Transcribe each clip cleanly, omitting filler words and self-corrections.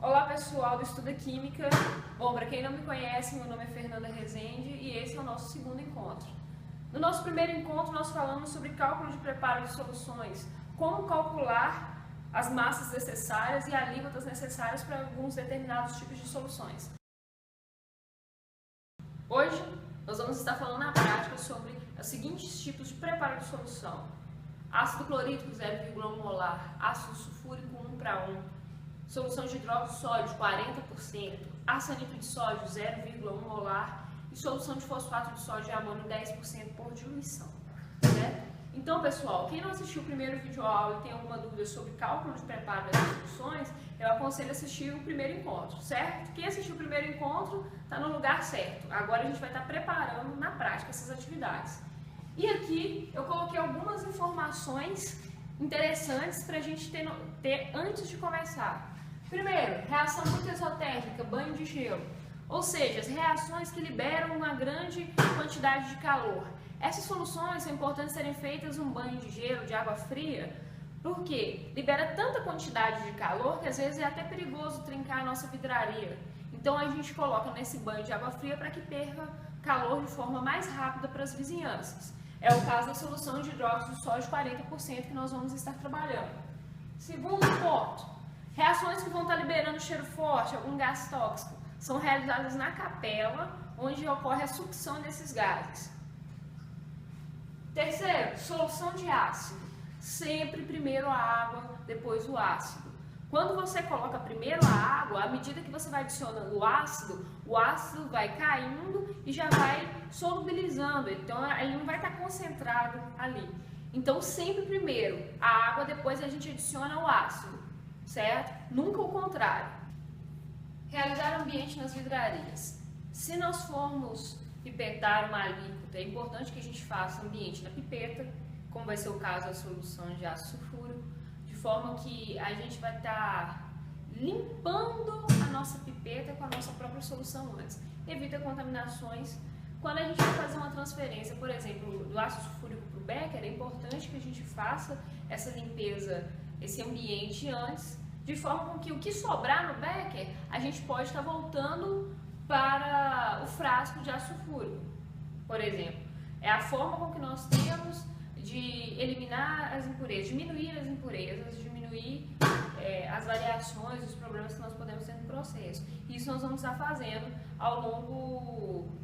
Olá pessoal do Estuda Química. Bom, para quem não me conhece, meu nome é Fernanda Rezende e esse é o nosso segundo encontro. No nosso primeiro encontro nós falamos sobre cálculo de preparo de soluções, como calcular as massas necessárias e alíquotas necessárias para alguns determinados tipos de soluções. Hoje nós vamos estar falando na prática sobre os seguintes tipos de preparo de solução: ácido clorídrico 0,1 molar, ácido sulfúrico 1:1, solução de hidróxido de sódio 40%, arsenito de sódio 0,1 molar e solução de fosfato de sódio e amônio 10% por diluição, certo? Então, pessoal, quem não assistiu o primeiro vídeo aula e tem alguma dúvida sobre cálculo de preparo das soluções, eu aconselho assistir o primeiro encontro, certo? Quem assistiu o primeiro encontro está no lugar certo. Agora a gente vai estar preparando na prática essas atividades. E aqui eu coloquei algumas informações interessantes para a gente ter antes de começar. Primeiro, reação muito exotérmica, banho de gelo. Ou seja, as reações que liberam uma grande quantidade de calor. Essas soluções são importantes serem feitas em um banho de gelo, de água fria, porque libera tanta quantidade de calor que às vezes é até perigoso trincar a nossa vidraria. Então a gente coloca nesse banho de água fria para que perca calor de forma mais rápida para as vizinhanças. É o caso da solução de hidróxido de sódio 40% que nós vamos estar trabalhando. Segundo ponto, reações que vão estar liberando cheiro forte, algum gás tóxico, são realizadas na capela, onde ocorre a sucção desses gases. Terceiro, solução de ácido. Sempre primeiro a água, depois o ácido. Quando você coloca primeiro a água, à medida que você vai adicionando o ácido vai caindo e já vai solubilizando. Então, ele não vai estar concentrado ali. Então, sempre primeiro a água, depois a gente adiciona o ácido, certo? Nunca o contrário. Realizar ambiente nas vidrarias. Se nós formos pipetar uma alíquota, é importante que a gente faça ambiente na pipeta, como vai ser o caso da solução de ácido sulfúrico, de forma que a gente vai estar limpando a nossa pipeta com a nossa própria solução antes. Evita contaminações. Quando a gente vai fazer uma transferência, por exemplo, do ácido sulfúrico para o becker, é importante que a gente faça essa limpeza, esse ambiente antes, de forma com que o que sobrar no becker, a gente pode estar voltando para o frasco de ácido sulfúrico, por exemplo. É a forma com que nós temos de eliminar as impurezas, diminuir as impurezas, diminuir as variações, os problemas que nós podemos ter no processo. Isso nós vamos estar fazendo ao longo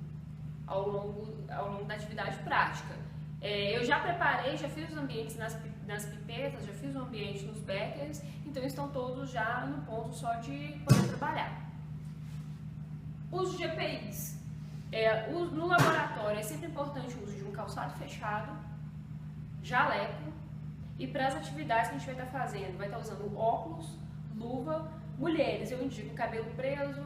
da atividade prática. Eu já preparei, já fiz os ambientes nas pipetas, já fiz o ambiente nos beckers, então estão todos já no ponto só de poder trabalhar. Uso de EPIs. No laboratório é sempre importante o uso de um calçado fechado, jaleco, e para as atividades que a gente vai estar fazendo, vai estar usando óculos, luva. Mulheres, eu indico cabelo preso,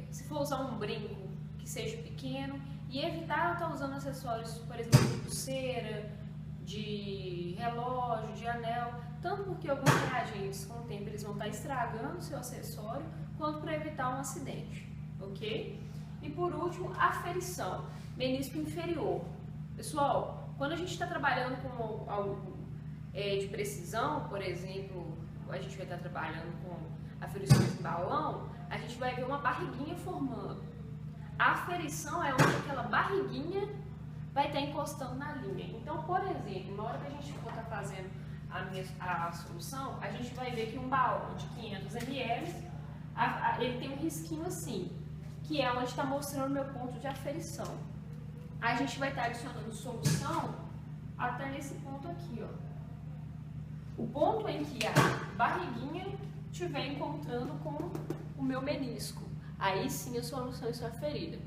se for usar um brinco, que seja pequeno, e evitar estar usando acessórios, por exemplo, de pulseira, de relógio, de anel, tanto porque alguns reagentes, com o tempo, eles vão estar estragando o seu acessório, quanto para evitar um acidente, ok? E por último, aferição, menisco inferior. Pessoal, quando a gente está trabalhando com algo de precisão, por exemplo, a gente vai estar trabalhando com aferições em balão, a gente vai ver uma barriguinha formando. A aferição é onde aquela barriguinha vai estar encostando na linha. Então, por exemplo, na hora que a gente for estar fazendo a solução, a gente vai ver que um balão de 500 ml, ele tem um risquinho assim, que é onde está mostrando o meu ponto de aferição. A gente vai estar adicionando solução até nesse ponto aqui, ó. O ponto em que a barriguinha estiver encontrando com o meu menisco. Aí sim a solução está aferida.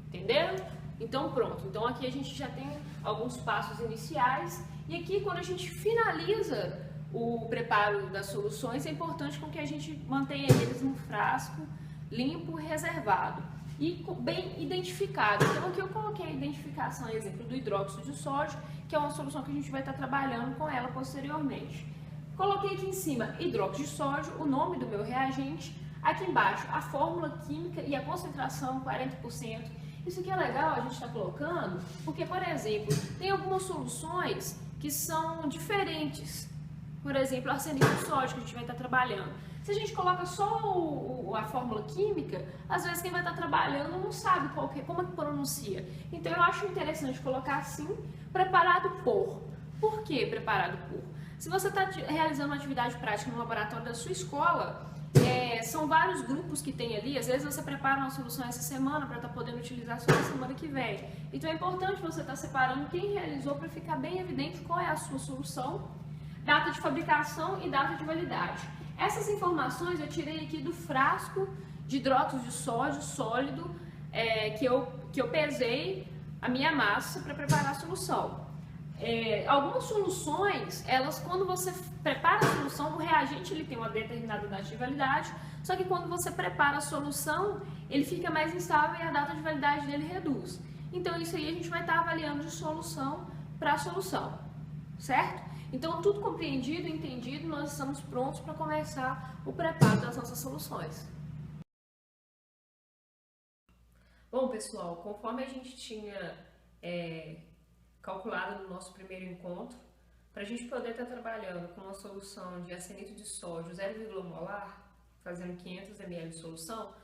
Entenderam? Então pronto. Então aqui a gente já tem alguns passos iniciais. E aqui quando a gente finaliza o preparo das soluções, é importante com que a gente mantenha eles no frasco limpo e reservado. E bem identificado. Então aqui eu coloquei a identificação, exemplo, do hidróxido de sódio, que é uma solução que a gente vai estar trabalhando com ela posteriormente. Coloquei aqui em cima hidróxido de sódio, o nome do meu reagente, aqui embaixo a fórmula química e a concentração 40%. Isso aqui é legal a gente estar colocando, porque, por exemplo, tem algumas soluções que são diferentes. Por exemplo, arsenito de sódio que a gente vai estar trabalhando. Se a gente coloca só a fórmula química, às vezes quem vai estar trabalhando não sabe como é que pronuncia. Então eu acho interessante colocar assim, preparado por. Por que preparado por? Se você está realizando uma atividade prática no laboratório da sua escola, são vários grupos que tem ali, às vezes você prepara uma solução essa semana para estar podendo utilizar só na semana que vem. Então é importante você estar separando quem realizou para ficar bem evidente qual é a sua solução, data de fabricação e data de validade. Essas informações eu tirei aqui do frasco de hidróxido de sódio sólido que eu pesei a minha massa para preparar a solução. Algumas soluções, quando você prepara a solução, o reagente ele tem uma determinada data de validade, só que quando você prepara a solução, ele fica mais instável e a data de validade dele reduz. Então isso aí a gente vai estar avaliando de solução para solução, certo? Então tudo compreendido, entendido, nós estamos prontos para começar o preparo das nossas soluções. Bom pessoal, conforme a gente tinha calculado no nosso primeiro encontro, para a gente poder estar trabalhando com uma solução de arsenito de sódio 0,1 molar, fazendo 500 ml de solução,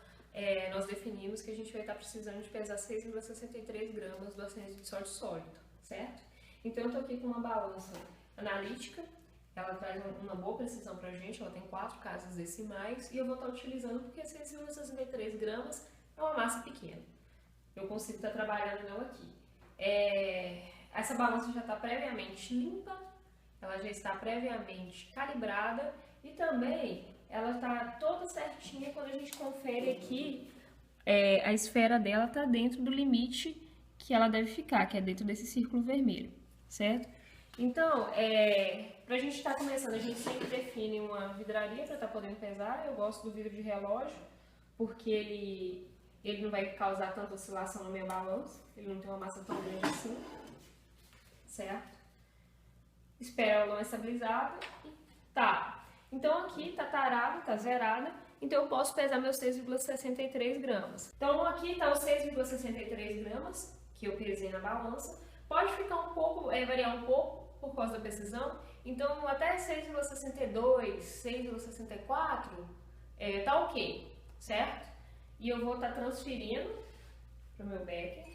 nós definimos que a gente vai estar precisando de pesar 6,63 gramas do arsenito de sódio sólido, certo? Então eu estou aqui com uma balança analítica, ela traz uma boa precisão para a gente, ela tem 4 casas decimais, e eu vou estar utilizando porque 6,63 gramas é uma massa pequena. Eu consigo estar trabalhando nela aqui. Essa balança já está previamente limpa, ela já está previamente calibrada e também ela está toda certinha. Quando a gente confere aqui, a esfera dela está dentro do limite que ela deve ficar, que é dentro desse círculo vermelho, certo? Então, para a gente estar começando, a gente sempre define uma vidraria para estar podendo pesar. Eu gosto do vidro de relógio, porque ele não vai causar tanta oscilação na minha balança, ele não tem uma massa tão grande assim, certo? Espero ela não estabilizada e tá. Então aqui tá tarada, tá zerada, então eu posso pesar meus 6,63 gramas. Então aqui tá os 6,63 gramas que eu pesei na balança. Pode ficar um pouco, variar um pouco por causa da precisão, então até 6,62, 6,64 tá ok, certo? E eu vou estar transferindo para o meu becker,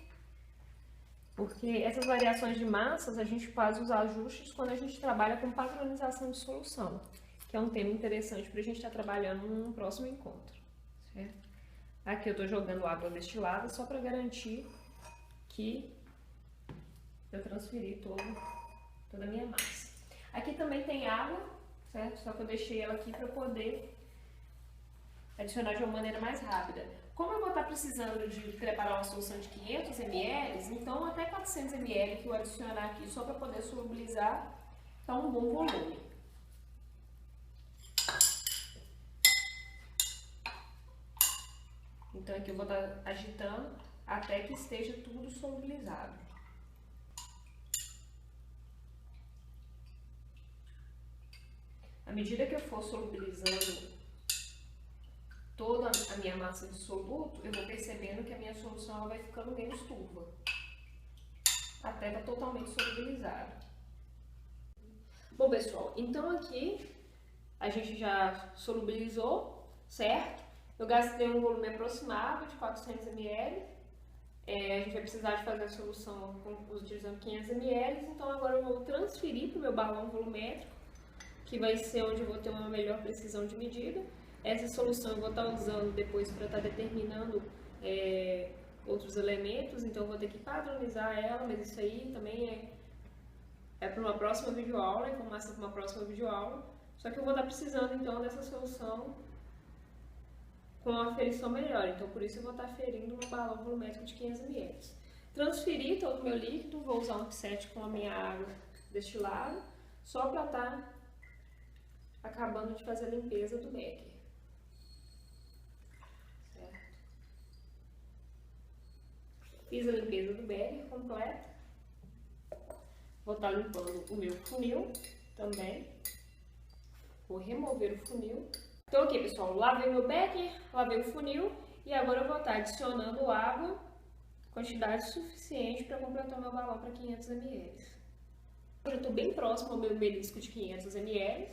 porque essas variações de massas a gente faz os ajustes quando a gente trabalha com padronização de solução, que é um tema interessante para a gente estar trabalhando no próximo encontro, certo? Aqui eu estou jogando água destilada só para garantir que eu transferi toda a minha massa. Aqui também tem água, certo? Só que eu deixei ela aqui para poder adicionar de uma maneira mais rápida. Como eu vou estar precisando de preparar uma solução de 500 ml, então até 400 ml que eu adicionar aqui só para poder solubilizar, tá um bom volume. Então aqui eu vou estar agitando até que esteja tudo solubilizado. À medida que eu for solubilizando toda a minha massa de soluto, eu vou percebendo que a minha solução ela vai ficando menos turva, até estar totalmente solubilizada. Bom pessoal, então aqui a gente já solubilizou, certo? Eu gastei um volume aproximado de 400 ml, a gente vai precisar de fazer a solução utilizando 500 ml, então agora eu vou transferir para o meu balão volumétrico, que vai ser onde eu vou ter uma melhor precisão de medida. Essa solução eu vou estar usando depois para estar determinando outros elementos, então eu vou ter que padronizar ela, mas isso aí também é para uma próxima videoaula, informação para uma próxima videoaula. Só que eu vou estar precisando então dessa solução com uma aferição melhor, então por isso eu vou estar aferindo um balão volumétrico de 500 ml. Transferi todo o meu líquido, vou usar um pipete com a minha água destilada, só para estar acabando de fazer a limpeza do becker. Certo? Fiz a limpeza do becker completa. Vou estar limpando o meu funil também. Vou remover o funil. Então aqui pessoal, lavei meu becker, lavei o funil e agora eu vou estar adicionando água, quantidade suficiente para completar meu balão para 500 ml. Eu já estou bem próximo ao meu belisco de 500 ml,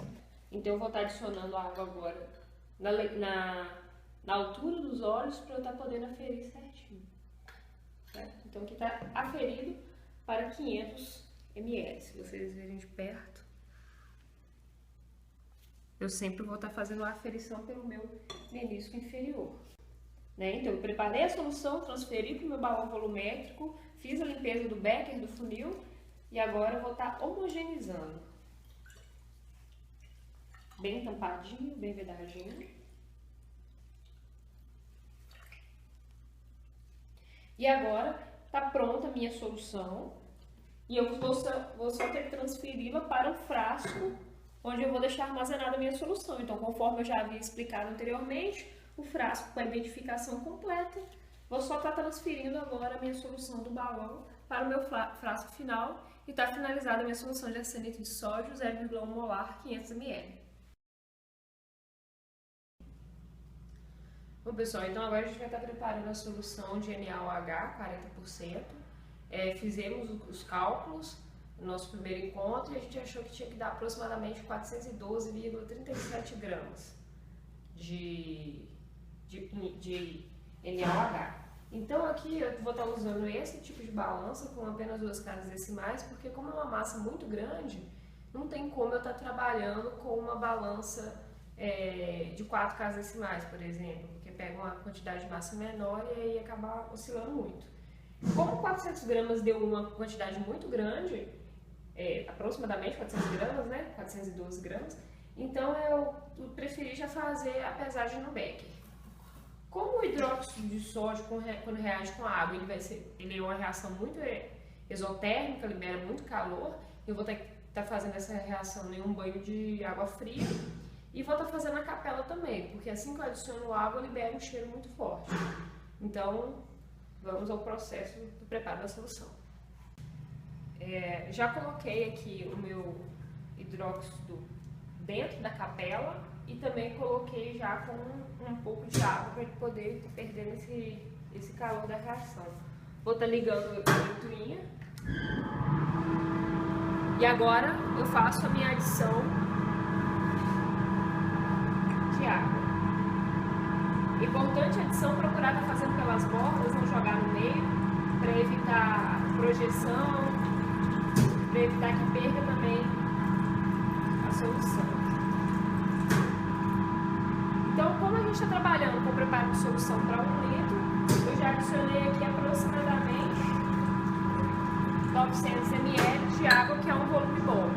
então eu vou estar adicionando a água agora na altura dos olhos para eu estar podendo aferir certinho. Certo? Então aqui está aferido para 500 ml. Se vocês verem de perto, eu sempre vou estar fazendo a aferição pelo meu menisco inferior. Né? Então eu preparei a solução, transferi para o meu balão volumétrico, fiz a limpeza do becker, do funil, e agora eu vou estar homogeneizando. Bem tampadinho, bem vedadinho. E agora está pronta a minha solução e eu vou só ter que transferi-la para um frasco onde eu vou deixar armazenada a minha solução. Então, conforme eu já havia explicado anteriormente, o frasco com a identificação completa, vou só estar transferindo agora a minha solução do balão para o meu frasco final e está finalizada a minha solução de arseneto de sódio 0,1 molar 500 ml. Bom, pessoal, então agora a gente vai estar preparando a solução de NaOH 40%. Fizemos os cálculos no nosso primeiro encontro e a gente achou que tinha que dar aproximadamente 412,37 gramas de NaOH. Então aqui eu vou estar usando esse tipo de balança com apenas 2 casas decimais, porque como é uma massa muito grande, não tem como eu estar trabalhando com uma balança de 4 casas decimais, por exemplo, porque pega uma quantidade de massa menor e aí acaba oscilando muito. Como 400 gramas deu uma quantidade muito grande, aproximadamente 400 gramas, né? 412 gramas, então eu preferi já fazer a pesagem no becker. Como o hidróxido de sódio, quando reage com a água, ele é uma reação muito exotérmica, libera muito calor, eu vou estar fazendo essa reação em um banho de água fria. E vou estar fazendo a capela também, porque assim que eu adiciono água, libera um cheiro muito forte. Então, vamos ao processo do preparo da solução. Já coloquei aqui o meu hidróxido dentro da capela e também coloquei já com um pouco de água para ele poder ir perdendo esse calor da reação. Vou estar ligando a ventoinha. E agora eu faço a minha adição de água. Importante a adição, procurar estar fazendo pelas bordas, não jogar no meio, para evitar projeção, para evitar que perca também a solução. Então, como a gente está trabalhando com o preparo de solução para 1 litro, eu já adicionei aqui aproximadamente 900 ml de água, que é um volume bom.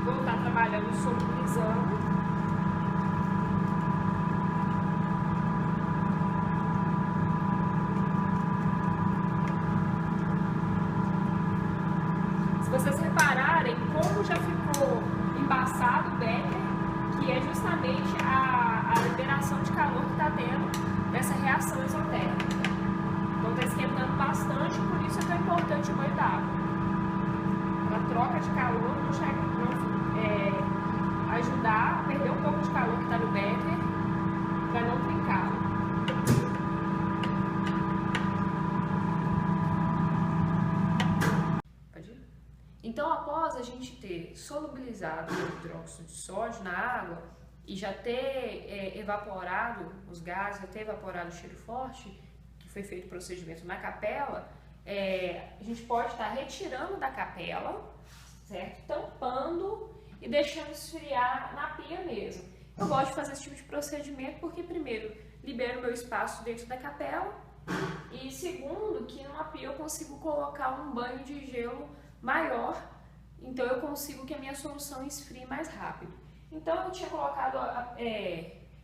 Vou estar trabalhando solubilizando. Se vocês repararem como já ficou embaçado o becker, que é justamente a liberação de calor que está tendo nessa reação exotérmica. Então está esquentando bastante, por isso é tão importante o banho d'água. Para a troca de calor, não ajudar a perder um pouco de calor que está no becker, para não trincar. Então, após a gente ter solubilizado o hidróxido de sódio na água e já ter evaporado os gases, já ter evaporado o cheiro forte, que foi feito o procedimento na capela, a gente pode estar retirando da capela, certo? Tampando e deixando esfriar na pia mesmo. Eu gosto de fazer esse tipo de procedimento porque, primeiro, libero o meu espaço dentro da capela e, segundo, que numa pia eu consigo colocar um banho de gelo maior, então eu consigo que a minha solução esfrie mais rápido. Então eu tinha colocado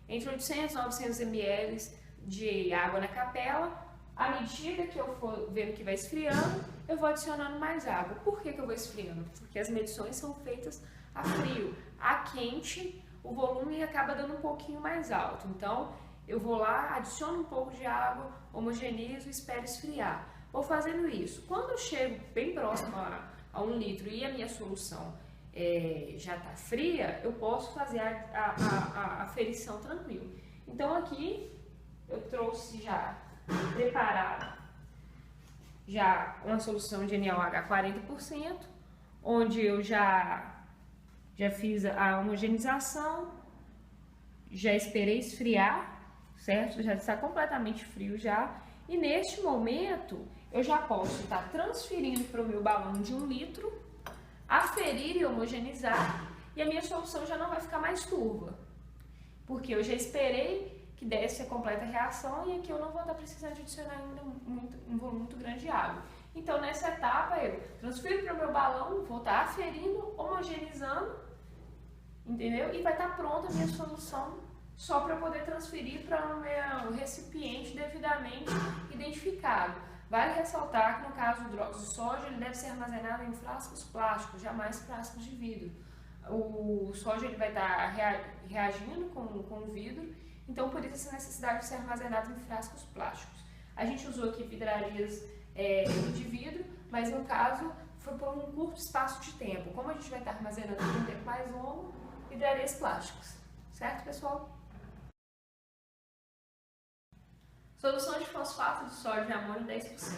entre 800 e 900 ml de água na capela. À medida que eu for vendo que vai esfriando, eu vou adicionando mais água. Por que eu vou esfriando? Porque as medições são feitas a frio. A quente, o volume acaba dando um pouquinho mais alto. Então eu vou lá, adiciono um pouco de água, homogenizo e espero esfriar. Vou fazendo isso. Quando eu chego bem próximo a 1 litro e a minha solução já está fria, eu posso fazer a aferição tranquilo. Então aqui eu trouxe já preparada já uma solução de NaOH 40%, onde eu já fiz a homogenização, já esperei esfriar, certo? Já está completamente frio já. E neste momento, eu já posso estar transferindo para o meu balão de 1 litro, aferir e homogeneizar, e a minha solução já não vai ficar mais turva. Porque eu já esperei que desse a completa reação e aqui eu não vou estar precisando de adicionar ainda um volume muito grande de água. Então, nessa etapa, eu transfiro para o meu balão, vou estar aferindo, homogeneizando, entendeu? E vai estar pronta a minha solução só para eu poder transferir para o meu recipiente devidamente identificado. Vale ressaltar que no caso do hidróxido de sódio, ele deve ser armazenado em frascos plásticos, jamais frascos de vidro. O sódio ele vai estar reagindo com o vidro, então por isso essa necessidade de ser armazenado em frascos plásticos. A gente usou aqui vidrarias de vidro, mas no caso foi por um curto espaço de tempo. Como a gente vai estar armazenando por um tempo mais longo, vidrarias plásticas. Certo, pessoal? Solução de fosfato de sódio e amônio 10%.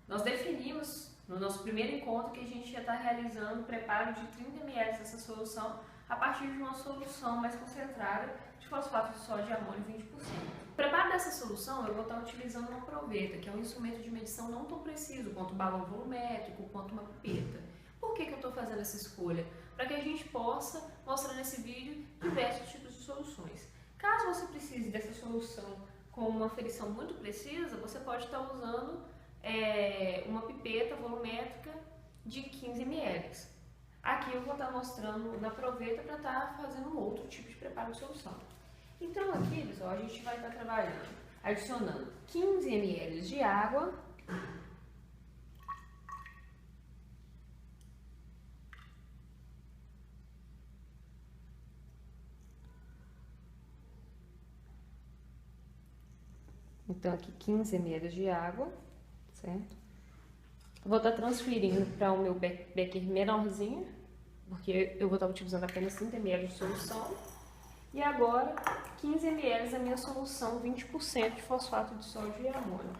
Nós definimos no nosso primeiro encontro que a gente ia estar realizando o preparo de 30 ml dessa solução a partir de uma solução mais concentrada de fosfato de sódio e amônio 20%. O preparo dessa solução eu vou estar utilizando uma proveta, que é um instrumento de medição não tão preciso quanto um balão volumétrico, quanto uma pipeta. Por que eu estou fazendo essa escolha? Para que a gente possa mostrar nesse vídeo diversos tipos de soluções. Caso você precise dessa solução com uma aferição muito precisa, você pode estar usando uma pipeta volumétrica de 15 ml. Aqui eu vou estar mostrando na proveta para estar fazendo um outro tipo de preparo de solução. Então aqui, pessoal, a gente vai estar trabalhando, adicionando 15 ml de água, então aqui 15 ml de água, certo? Vou estar transferindo para o meu becker menorzinho, porque eu vou estar utilizando apenas 30 ml de solução. E agora 15 ml da minha solução 20% de fosfato de sódio e amônio.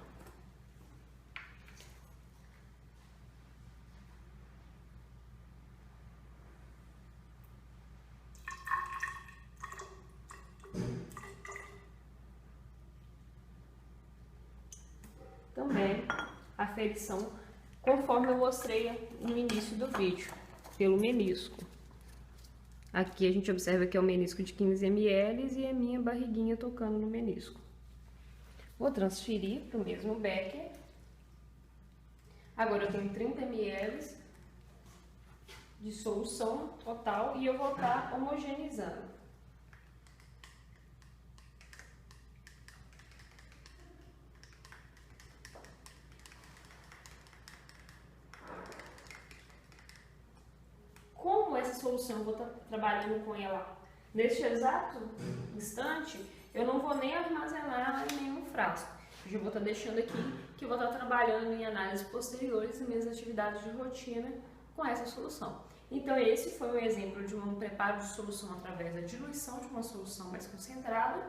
Também a aferição, conforme eu mostrei no início do vídeo, pelo menisco. Aqui a gente observa que é o menisco de 15 ml e a minha barriguinha tocando no menisco. Vou transferir para o mesmo becker. Agora eu tenho 30 ml de solução total e eu vou estar homogeneizando. Solução, eu vou estar trabalhando com ela neste exato instante, eu não vou nem armazenar em nenhum frasco. Eu já vou estar deixando aqui que eu vou estar trabalhando em análises posteriores e minhas atividades de rotina com essa solução. Então esse foi um exemplo de um preparo de solução através da diluição de uma solução mais concentrada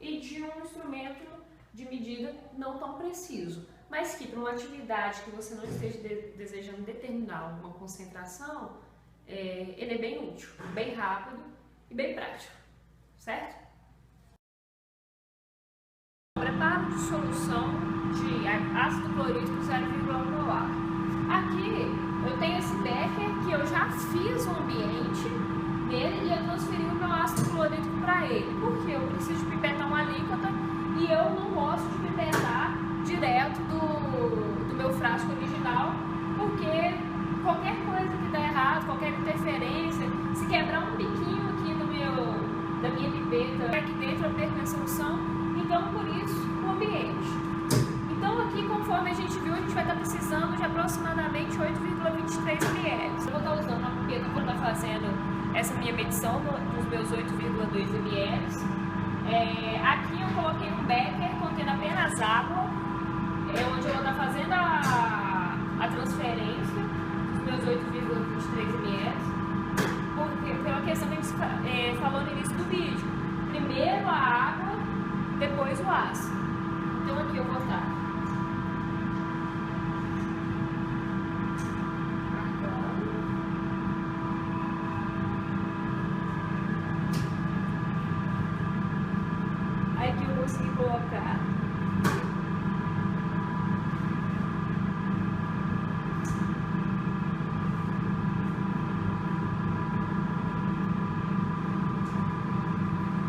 e de um instrumento de medida não tão preciso, mas que para uma atividade que você não esteja desejando determinar uma concentração, ele é bem útil, bem rápido e bem prático, certo? Preparo de solução de ácido clorídrico 0,1 molar. Aqui eu tenho esse becker que eu já fiz um ambiente nele e eu transferi o meu ácido clorídrico para ele, porque eu preciso de pipetar uma alíquota e eu não gosto de pipetar direto do meu frasco original, porque qualquer coisa que dá errado, qualquer interferência, se quebrar um biquinho aqui da minha pipeta, aqui dentro eu perco a solução, então por isso o ambiente. Então aqui, conforme a gente viu, a gente vai estar precisando de aproximadamente 8,23 ml. Eu vou estar usando uma pipeta para estar fazendo essa minha medição dos meus 8,2 ml. Aqui eu coloquei um becker contendo apenas água, onde eu vou estar fazendo a transferência meus 8,23 ml, porque pela questão que a gente falou no início do vídeo, primeiro a água, depois o ácido. Então aqui eu vou estar marcando conseguir colocar.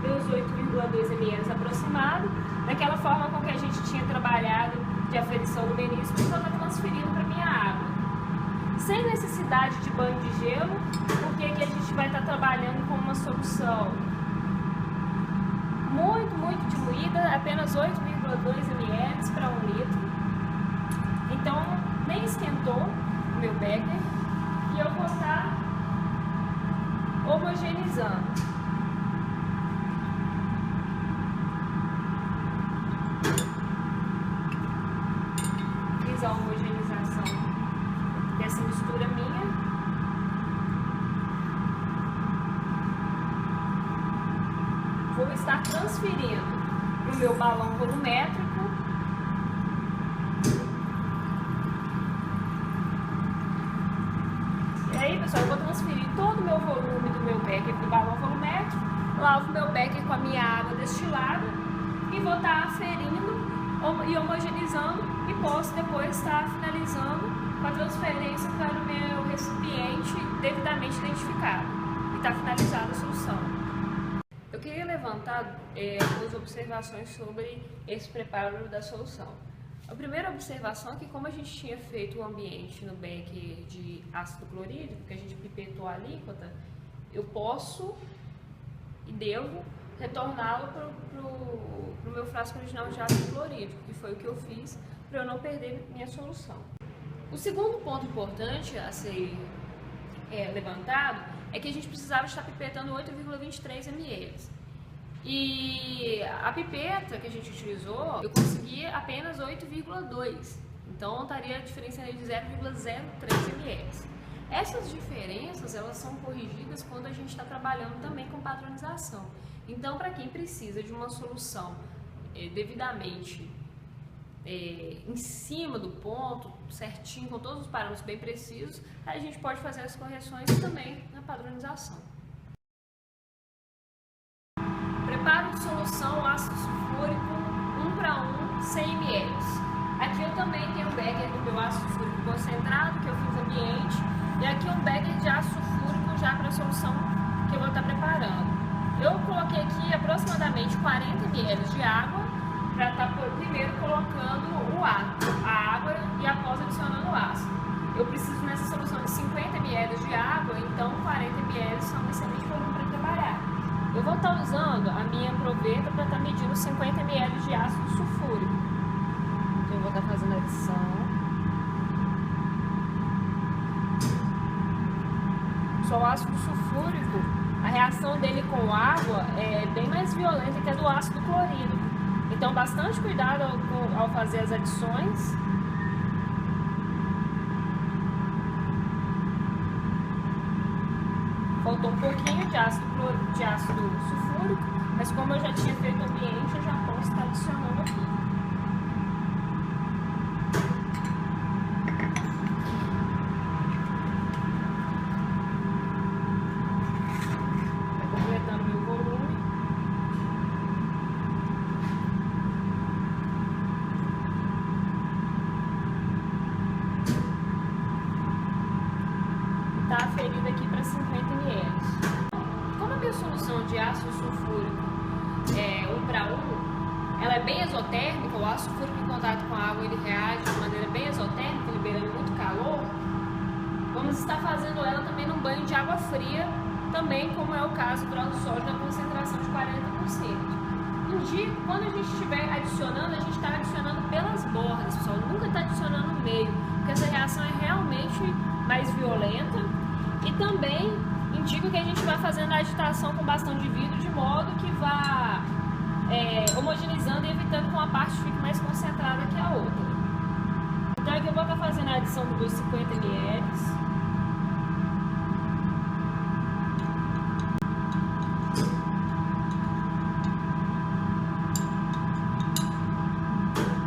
Deu os 8,2 ml aproximado, daquela forma com que a gente tinha trabalhado de aferição do menisco, então eu estou transferindo para minha água. Sem necessidade de banho de gelo, porque aqui a gente vai estar trabalhando com uma solução muito diluída, apenas 8,2 ml para 1 litro. Então nem esquentou o meu becker e eu vou estar homogeneizando. Fiz a homogeneização dessa mistura minha. Vou estar transferindo para o meu balão volumétrico. E aí, pessoal, eu vou transferir todo o meu volume do meu becker para o balão volumétrico, lavo meu becker com a minha água destilada e vou estar aferindo e homogeneizando e posso depois estar finalizando com a transferência para o meu recipiente devidamente identificado e está finalizada a solução. Eu queria levantar algumas observações sobre esse preparo da solução. A primeira observação é que, como a gente tinha feito o ambiente no becker de ácido clorídrico, que a gente pipetou a alíquota, eu posso e devo retorná-lo para o meu frasco original de ácido clorídrico, que foi o que eu fiz para eu não perder minha solução. O segundo ponto importante a ser levantado é que a gente precisava estar pipetando 8,23 ml. E a pipeta que a gente utilizou, eu consegui apenas 8,2. Então estaria a diferença de 0,03 ml. Essas diferenças, elas são corrigidas quando a gente está trabalhando também com padronização. Então, para quem precisa de uma solução devidamente em cima do ponto, certinho, com todos os parâmetros bem precisos, a gente pode fazer as correções também na padronização. Preparo de solução ácido sulfúrico 1:1, 100 ml. Aqui eu também tenho um becker do meu ácido sulfúrico concentrado, que eu fiz ambiente, e aqui um becker de ácido sulfúrico já para a solução que eu vou estar preparando. Eu coloquei aqui aproximadamente 40 ml de água para estar primeiro colocando a água e após adicionando o ácido. Eu preciso nessa solução de 50 ml de água, então 40 ml são um excelente volume para trabalhar. Eu vou estar usando a minha proveta para estar medindo 50 ml de ácido sulfúrico. Então eu vou estar fazendo a adição. Só o ácido sulfúrico, a reação dele com água é bem mais violenta que a do ácido clorídrico. Então, bastante cuidado ao fazer as adições. Faltou um pouquinho de ácido sulfúrico, mas como eu já tinha feito o ambiente, eu já posso estar adicionando aqui. Aferida aqui para 50 ml. Como a minha solução de ácido sulfúrico é 1:1, ela é bem exotérmica, o ácido sulfúrico em contato com a água ele reage de maneira bem exotérmica, liberando muito calor. Vamos estar fazendo ela também num banho de água fria, também como é o caso do hidrogênio sólido na concentração de 40%. Quando a gente estiver adicionando, a gente está adicionando pelas bordas, pessoal, nunca está adicionando no meio, porque essa reação é realmente mais violenta. E também indico que a gente vai fazendo a agitação com bastão de vidro, de modo que vá homogeneizando e evitando que uma parte fique mais concentrada que a outra. Então aqui eu vou estar fazendo a adição dos 50 ml.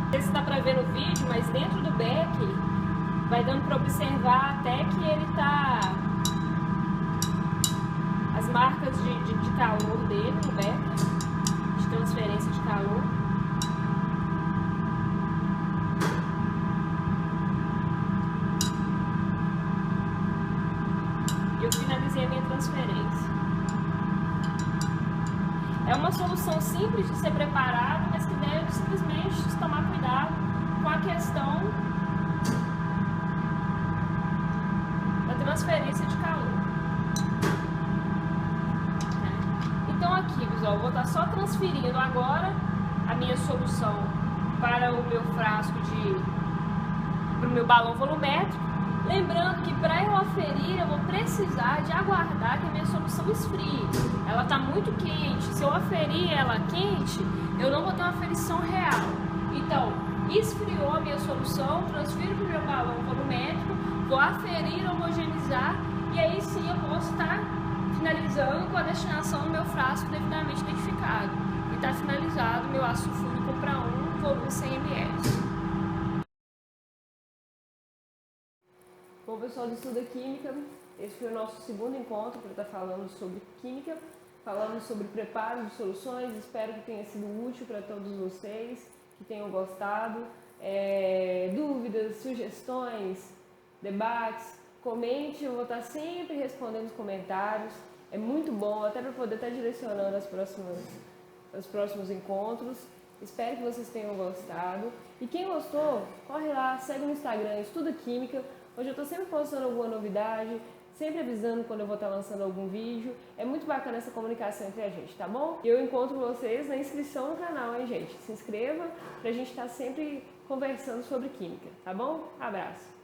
Não sei se dá pra ver no vídeo, mas dentro do becker vai dando para observar até que ele tá as marcas de calor dele no becker, de transferência de calor. É uma solução simples de ser preparada, mas que deve simplesmente tomar cuidado com a questão da transferência de calor. Então aqui, pessoal, eu vou estar só transferindo agora a minha solução para o meu frasco para o meu balão volumétrico. Lembrando que para eu aferir, eu vou precisar de aguardar que a minha solução esfrie. Ela está muito quente. Se eu aferir ela quente, eu não vou ter uma aferição real. Então, esfriou a minha solução, transfiro para o meu balão volumétrico, vou aferir, homogeneizar e aí sim eu posso estar finalizando com a destinação do meu frasco devidamente identificado. E está finalizado o meu ácido fúrico para volume 100 ml. Bom, pessoal do Estuda Química, esse foi o nosso segundo encontro para estar falando sobre química, falando sobre preparo de soluções. Espero que tenha sido útil para todos vocês, que tenham gostado. Dúvidas, sugestões, debates, comente, eu vou estar sempre respondendo os comentários. É muito bom, até para poder estar direcionando os próximos encontros. Espero que vocês tenham gostado. E quem gostou, corre lá, segue no Instagram, Estuda Química. Hoje eu estou sempre postando alguma novidade, sempre avisando quando eu vou estar lançando algum vídeo. É muito bacana essa comunicação entre a gente, tá bom? E eu encontro vocês na inscrição no canal, hein, gente? Se inscreva pra gente estar sempre conversando sobre química, tá bom? Abraço!